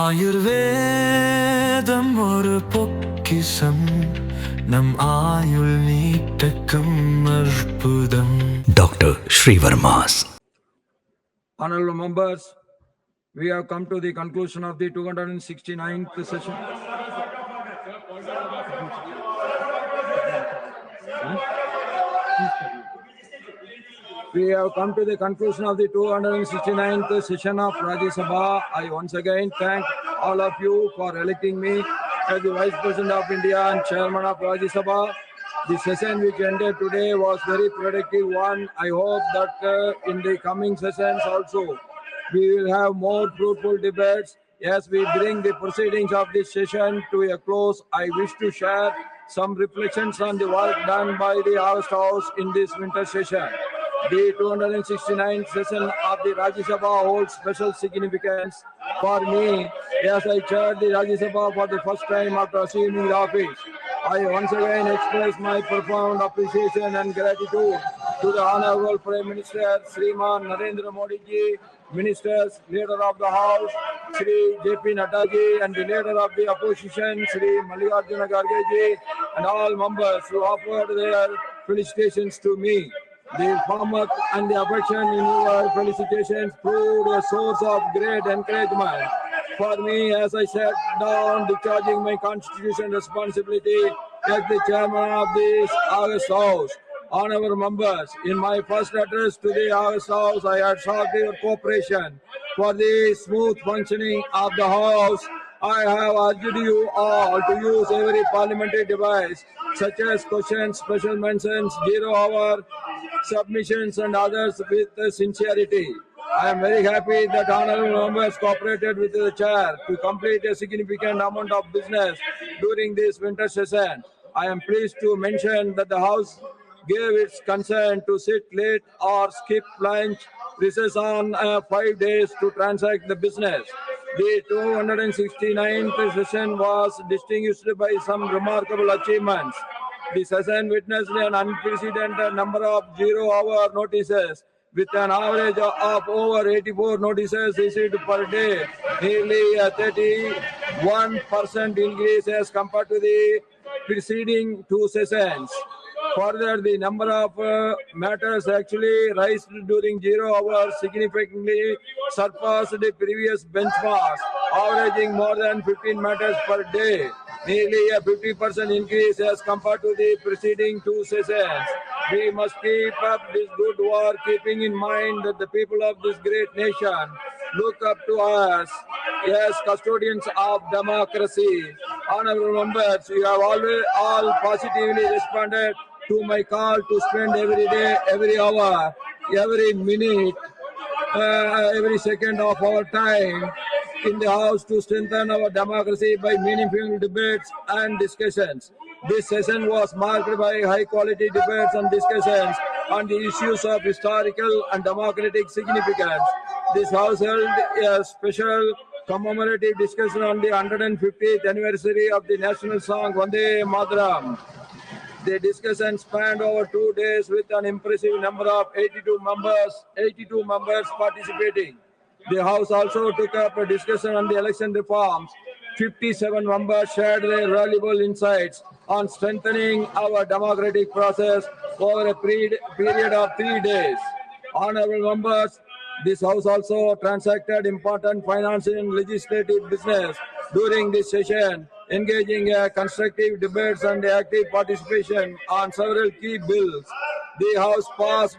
ஆயுர்வேதம் ஒரு பொக்கிஷம் நம் ஆயுள் நீட்டக்கும் அற்புதம். Doctor Srivarma's. Honorable members, we have come to the conclusion of the 269th session. We have come to the conclusion of the 269th session of Rajya Sabha. I once again thank all of you for electing me as the Vice President of India and Chairman of Rajya Sabha. The session which ended today was very productive one. I hope that in the coming sessions also we will have more fruitful debates. As we bring the proceedings of this session to a close, I wish to share some reflections on the work done by the August House in this winter session. The 269th session of the Rajya Sabha holds special significance for me as I chaired the Rajya Sabha for the first time after assuming the office. I once again express my profound appreciation and gratitude to the Honorable Prime Minister Sriman Narendra Modi ji, Ministers, Leader of the House Shri J.P. Nadda ji, and the Leader of the Opposition Shri Mallikarjuna Kharge ji, and all members who offered their felicitations to me. The warmth and the affection in your felicitations proved a source of great encouragement for me as I sat down discharging my constitutional responsibility as the chairman of this August House. Honorable members, in my first address to the August House, I had sought your cooperation for the smooth functioning of the House. I have urged you all to use every parliamentary device, such as questions, special mentions, 0-hour submissions, and others with sincerity. I am very happy that honorable members cooperated with the chair to complete a significant amount of business during this winter session. I am pleased to mention that the House gave its consent to sit late or skip lunch recess on 5 days to transact the business. The 269th session was distinguished by some remarkable achievements. The session witnessed an unprecedented number of 0-hour notices, with an average of over 84 notices issued per day, nearly a 31% increase as compared to the preceding two sessions. Further, the number of matters actually raised during 0 hours significantly surpassed the previous benchmarks, averaging more than 15 matters per day, nearly a 50% increase as compared to the preceding two sessions. We must keep up this good work, keeping in mind that the people of this great nation look up to us as custodians of democracy. Honorable members, you have all positively responded to my call to spend every day, every hour, every minute, every second of our time in the House to strengthen our democracy by meaningful debates and discussions. This session was marked by high-quality debates and discussions on the issues of historical and democratic significance. This House held a special commemorative discussion on the 150th anniversary of the national song Vande Mataram. The discussion spanned over 2 days with an impressive number of 82 members participating. The House also took up a discussion on the election reforms. 57 members shared their valuable insights on strengthening our democratic process over a period of 3 days. Honorable members, this House also transacted important financial and legislative business during this session, engaging constructive debates and active participation on several key bills. The House passed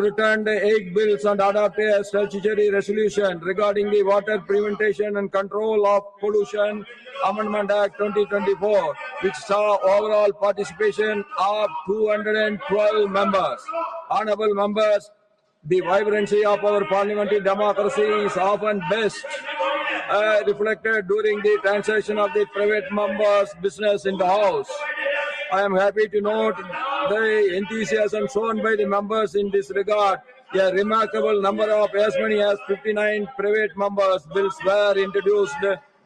returned 8 bills and adopted a statutory resolution regarding the Water Prevention and Control of Pollution Amendment Act 2024, which saw overall participation of 212 members. Honorable members, the vibrancy of our parliamentary democracy is often best reflected during the transaction of the private members' business in the House. I am happy to note the enthusiasm shown by the members in this regard. A remarkable number of as many as 59 private members' bills were introduced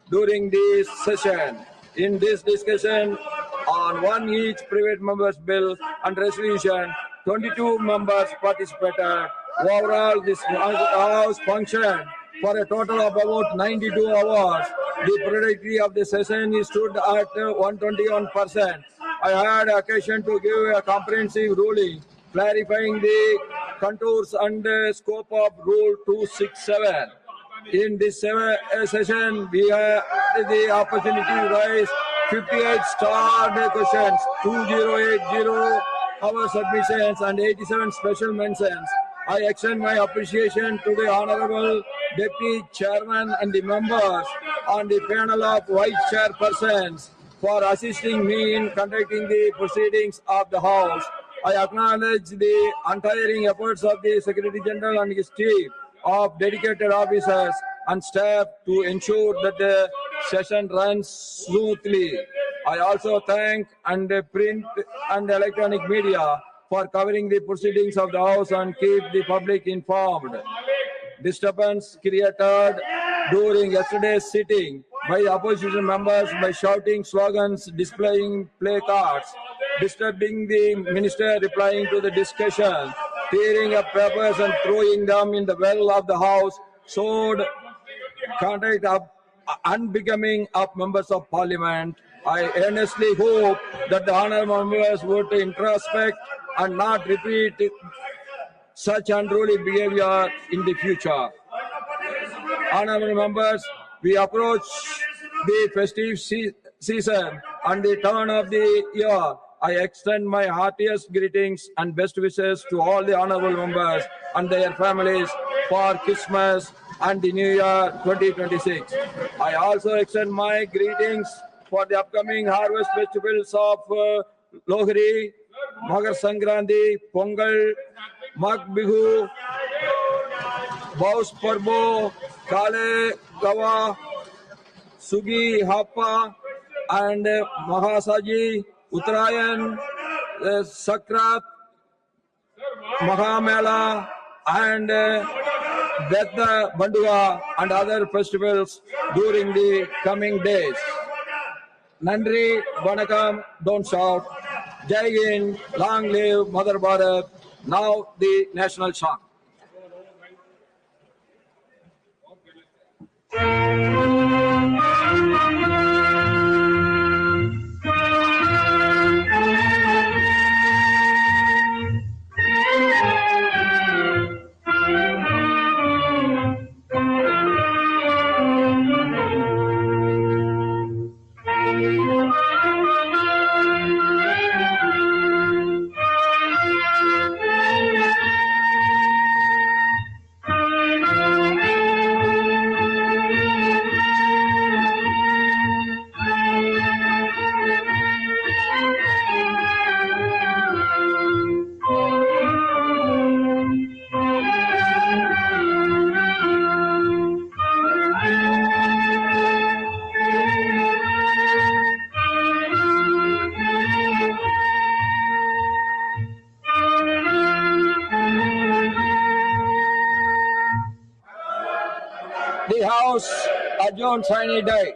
during this session. In this discussion on one each private member's bill and resolution, 22 members participated. Overall, this House functioned for a total of about 92 hours. The productivity of the session stood at 121%. I had occasion to give a comprehensive ruling clarifying the contours and scope of Rule 267. In this session, we had the opportunity to raise 58 starred questions, 2080 our submissions, and 87 special mentions. I extend my appreciation to the Honorable Deputy Chairman and the members on the panel of Vice Chairpersons for assisting me in conducting the proceedings of the House. I acknowledge the untiring efforts of the Secretary General and his team of dedicated officers and staff to ensure that the session runs smoothly. I also thank print and electronic media for covering the proceedings of the House and keep the public informed. Disturbance created during yesterday's sitting by opposition members by shouting slogans, displaying placards, disturbing the minister replying to the discussion, tearing up papers and throwing them in the well of the House, showed conduct unbecoming of members of Parliament. I earnestly hope that the honourable members would introspect and not repeat such unruly behavior in the future. Honourable members, we approach the festive season and the turn of the year. I extend my heartiest greetings and best wishes to all the honourable members and their families for Christmas and the New Year 2026. I also extend my greetings for the upcoming harvest festivals of Lohri, Magar Sankranti, Pongal, Mag Bihu, Baus Parbo, Kale Gawa, Sugi Hapa, and Mahasaji, Uttarayan, Sakrat, Mahamela, and Betha Bandua, and other festivals during the coming days. Nandri, Vanakam, don't shout. Jai Hind, long live Mother Bharat. Now the national song. The House adjourns rainy day.